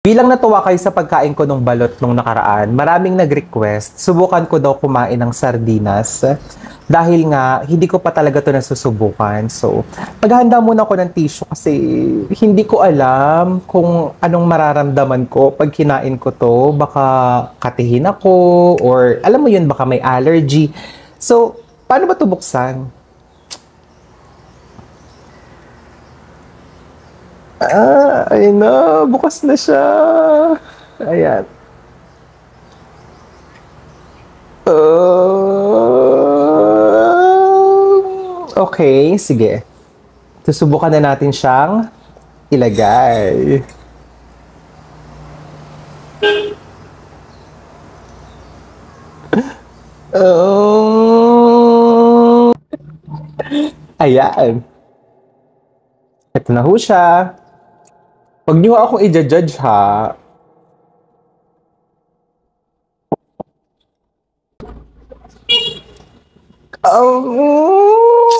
Bilang natuwa kayo sa pagkain ko nung balot nung nakaraan, maraming nag-request, subukan ko daw kumain ng sardinas. Dahil nga, hindi ko pa talaga to nasusubukan. So, maghahanda muna ako ng tissue kasi hindi ko alam kung anong mararamdaman ko pag kinain ko to. Baka katihin ako or alam mo yun, baka may allergy. So, paano ba to buksan? Ayun na, bukas na siya. Ayan. Okay, sige. Susubukan na natin siyang ilagay. Oh, ayan. Ito na ho siya. Huwag niyo akong i-judge ha. Oh, oh,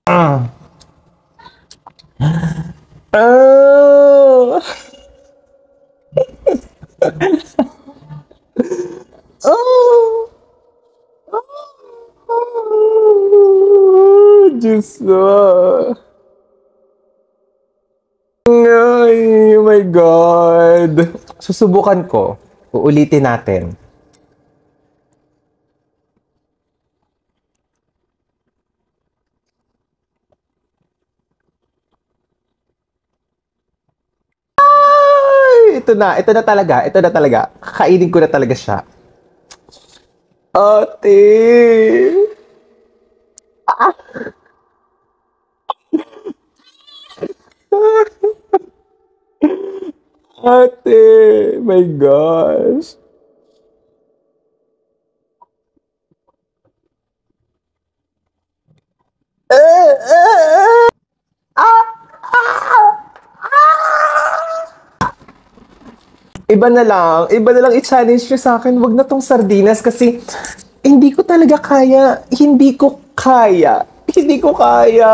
oh, oh, Diyos ko. Ay, oh my God. Susubukan ko. Uulitin natin. Ay, ito na. Ito na talaga. Ito na talaga. Kakainin ko na talaga siya. Ate! Ate! My gosh. Iba na lang i-challenge nyo sa akin. Wag na tong sardinas kasi hindi ko talaga kaya. Hindi ko kaya. Hindi ko kaya.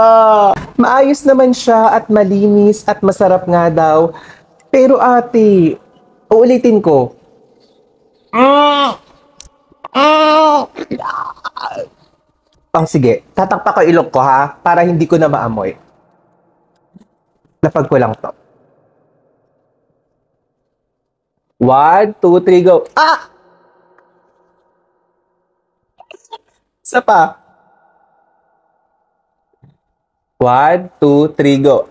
Maayos naman siya at malinis at masarap nga daw. Pero ate, uulitin ko. Oh, sige. Tatakpa ko ilok ko ha para hindi ko na maamoy. Lapag ko lang to. 1, 2, 3, go. Ah! Isa pa. 1, 2, 3, go.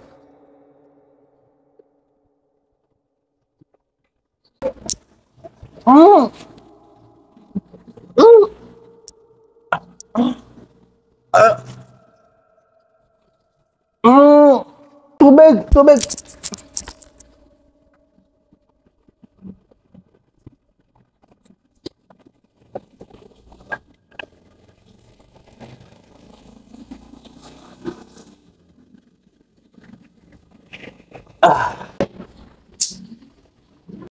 Mm. Mm. Mm. Tubig, tubig.